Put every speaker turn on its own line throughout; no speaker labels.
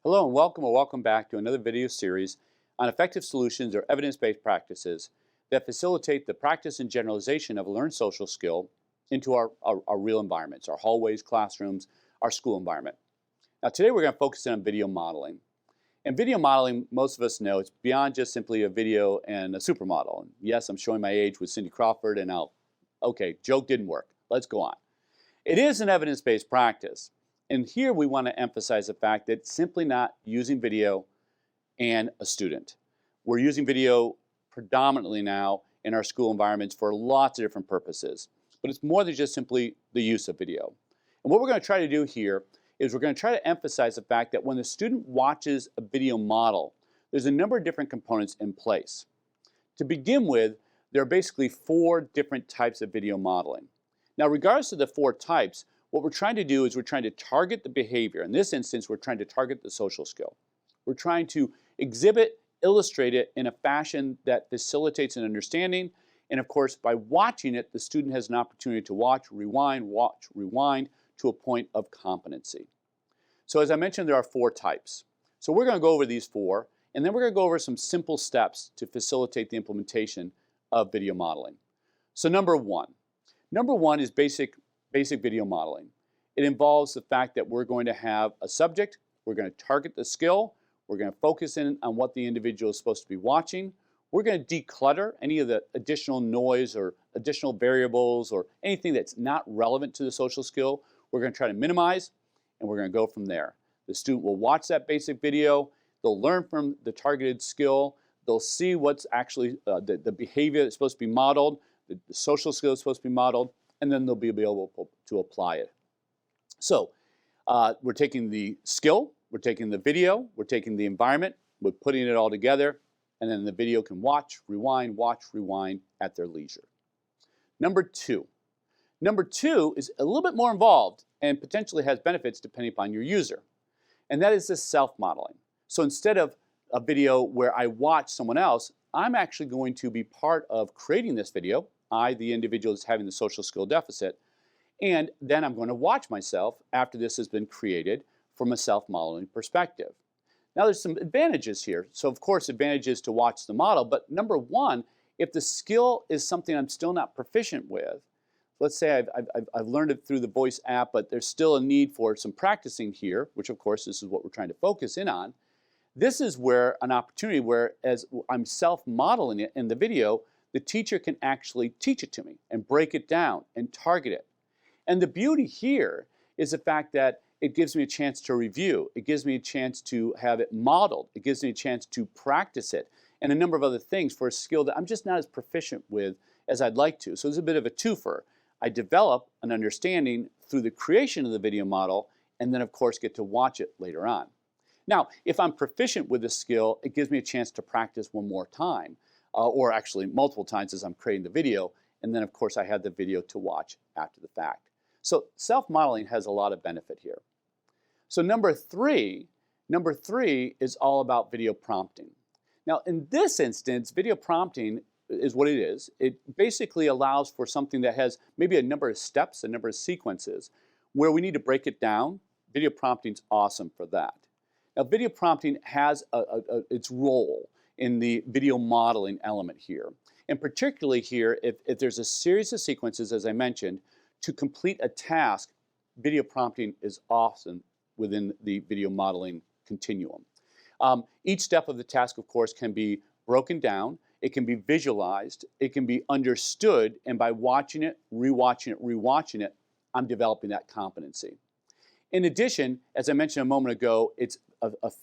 Hello and welcome or welcome back to another video series on effective solutions or evidence-based practices that facilitate the practice and generalization of a learned social skill into our real environments, our hallways, classrooms, our school environment. Now today we're going to focus in on video modeling. And video modeling, most of us know, it's beyond just simply a video and a supermodel. And yes, I'm showing my age with Cindy Crawford and okay, joke didn't work. Let's go on. It is an evidence-based practice. And here we want to emphasize the fact that it's simply not using video and a student. We're using video predominantly now in our school environments for lots of different purposes. But it's more than just simply the use of video. And what we're going to try to do here is we're going to try to emphasize the fact that when the student watches a video model, there's a number of different components in place. To begin with, there are basically 4 different types of video modeling. Now, regardless of the 4 types, what we're trying to do is we're trying to target the behavior. In this instance, we're trying to target the social skill. We're trying to exhibit, illustrate it in a fashion that facilitates an understanding. And of course, by watching it, the student has an opportunity to watch, rewind to a point of competency. So as I mentioned, there are 4 types. So we're going to go over these 4, and then we're going to go over some simple steps to facilitate the implementation of video modeling. So number one is basic video modeling. It involves the fact that we're going to have a subject, we're going to target the skill, we're going to focus in on what the individual is supposed to be watching, we're going to declutter any of the additional noise or additional variables or anything that's not relevant to the social skill. We're going to try to minimize, and we're going to go from there. The student will watch that basic video, they'll learn from the targeted skill, they'll see what's actually the behavior that's supposed to be modeled, the social skill is supposed to be modeled, and then they'll be able to apply it. So we're taking the skill, we're taking the video, we're taking the environment, we're putting it all together, and then the video can watch, rewind at their leisure. Number two is a little bit more involved and potentially has benefits depending upon your user, and that is the self-modeling. So instead of a video where I watch someone else, I'm actually going to be part of creating this video. I, the individual, is having the social skill deficit, and then I'm going to watch myself after this has been created from a self-modeling perspective. Now there's some advantages here. So of course, advantages to watch the model, but number one, if the skill is something I'm still not proficient with, let's say I've learned it through the voice app, but there's still a need for some practicing here, which of course this is what we're trying to focus in on. This is where an opportunity where as I'm self-modeling it in the video, the teacher can actually teach it to me and break it down and target it. And the beauty here is the fact that it gives me a chance to review. It gives me a chance to have it modeled. It gives me a chance to practice it and a number of other things for a skill that I'm just not as proficient with as I'd like to. So it's a bit of a twofer. I develop an understanding through the creation of the video model and then of course get to watch it later on. Now, if I'm proficient with the skill, it gives me a chance to practice one more time. Or actually multiple times as I'm creating the video, and then of course I have the video to watch after the fact. So self-modeling has a lot of benefit here. So number three is all about video prompting. Now in this instance, video prompting is what it is. It basically allows for something that has maybe a number of steps, a number of sequences, where we need to break it down. Video prompting is awesome for that. Now video prompting has its role in the video modeling element here. And particularly here, if there's a series of sequences, as I mentioned, to complete a task, video prompting is awesome within the video modeling continuum. Each step of the task, of course, can be broken down, it can be visualized, it can be understood, and by watching it, rewatching it, I'm developing that competency. In addition, as I mentioned a moment ago, it's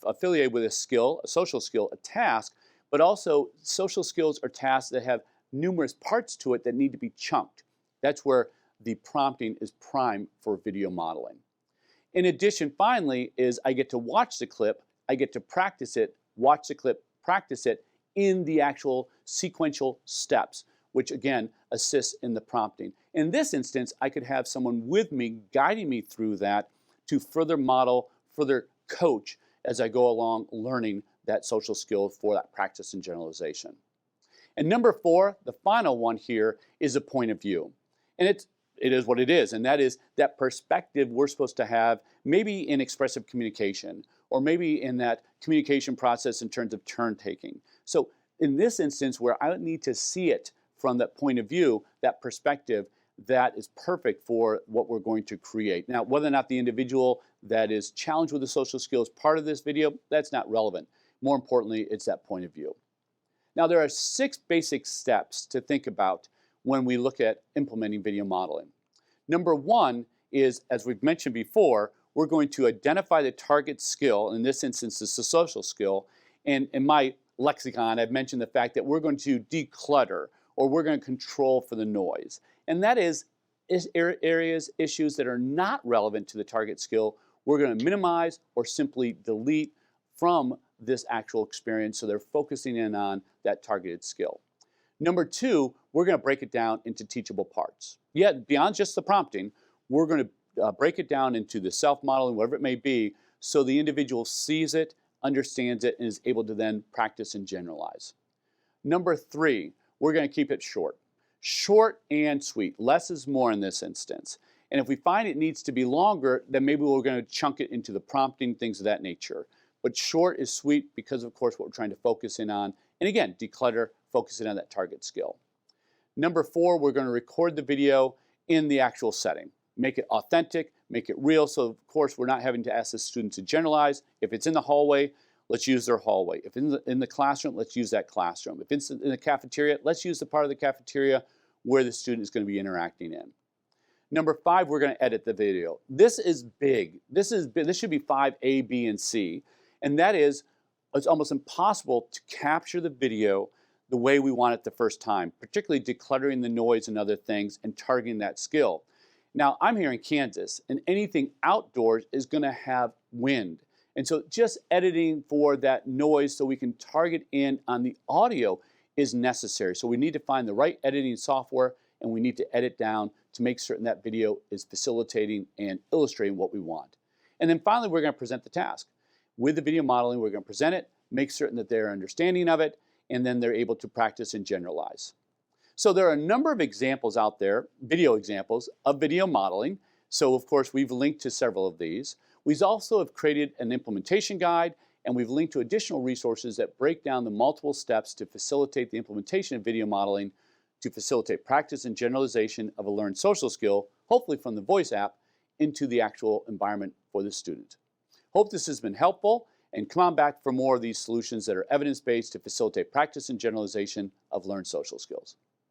affiliated with a skill, a social skill, a task, but also social skills are tasks that have numerous parts to it that need to be chunked. That's where the prompting is prime for video modeling. In addition, finally, is I get to watch the clip, I get to practice it, watch the clip, practice it in the actual sequential steps, which again assists in the prompting. In this instance, I could have someone with me guiding me through that to further model, further coach as I go along learning that social skill for that practice and generalization. And number 4, the final one here, is a point of view. And it is what it is, and that is that perspective we're supposed to have maybe in expressive communication or maybe in that communication process in terms of turn taking. So in this instance where I need to see it from that point of view, that perspective, that is perfect for what we're going to create. Now, whether or not the individual that is challenged with the social skills part of this video, that's not relevant. More importantly, it's that point of view. Now, there are 6 basic steps to think about when we look at implementing video modeling. Number 1 is, as we've mentioned before, we're going to identify the target skill, in this instance it's the social skill, and in my lexicon I've mentioned the fact that we're going to declutter or we're going to control for the noise. And that is areas, issues that are not relevant to the target skill, we're going to minimize or simply delete from this actual experience so they're focusing in on that targeted skill. Number 2, we're going to break it down into teachable parts. Yet, beyond just the prompting, we're going to break it down into the self-modeling, whatever it may be, so the individual sees it, understands it, and is able to then practice and generalize. Number 3, we're going to keep it short. Short and sweet. Less is more in this instance. And if we find it needs to be longer, then maybe we're going to chunk it into the prompting, things of that nature. But short is sweet because, of course, what we're trying to focus in on. And again, declutter, focusing on that target skill. Number 4, we're going to record the video in the actual setting. Make it authentic, make it real. So, of course, we're not having to ask the student to generalize. If it's in the hallway, let's use their hallway. If in the classroom, let's use that classroom. If it's in the cafeteria, let's use the part of the cafeteria where the student is going to be interacting in. Number 5, we're going to edit the video. This is big. This should be 5A, B, and C. And that is, it's almost impossible to capture the video the way we want it the first time, particularly decluttering the noise and other things and targeting that skill. Now, I'm here in Kansas, and anything outdoors is going to have wind. And so just editing for that noise so we can target in on the audio is necessary. So we need to find the right editing software, and we need to edit down to make certain that video is facilitating and illustrating what we want. And then finally, we're going to present the task. With the video modeling, we're going to present it, make certain that they're understanding of it, and then they're able to practice and generalize. So there are a number of examples out there, video examples of video modeling. So of course, we've linked to several of these. We also have created an implementation guide, and we've linked to additional resources that break down the multiple steps to facilitate the implementation of video modeling to facilitate practice and generalization of a learned social skill, hopefully from the Voice app, into the actual environment for the student. Hope this has been helpful, and come on back for more of these solutions that are evidence-based to facilitate practice and generalization of learned social skills.